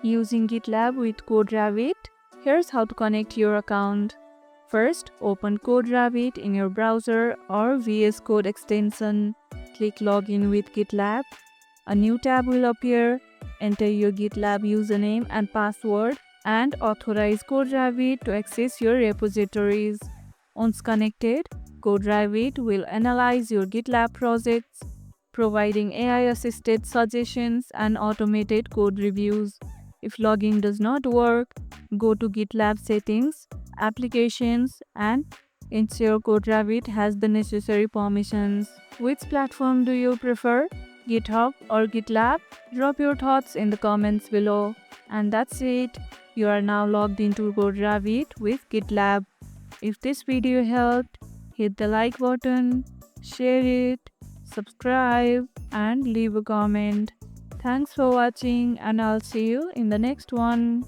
Using GitLab with CodeRabbit, here's how to connect your account. First, open CodeRabbit in your browser or VS Code extension. Click Login with GitLab. A new tab will appear. Enter your GitLab username and password and authorize CodeRabbit to access your repositories. Once connected, CodeRabbit will analyze your GitLab projects, providing AI-assisted suggestions and automated code reviews. If logging does not work, go to GitLab settings, applications, and ensure CodeRabbit has the necessary permissions. Which platform do you prefer? GitHub or GitLab? Drop your thoughts in the comments below. And that's it. You are now logged into CodeRabbit with GitLab. If this video helped, hit the like button, share it, subscribe, and leave a comment. Thanks for watching, and I'll see you in the next one.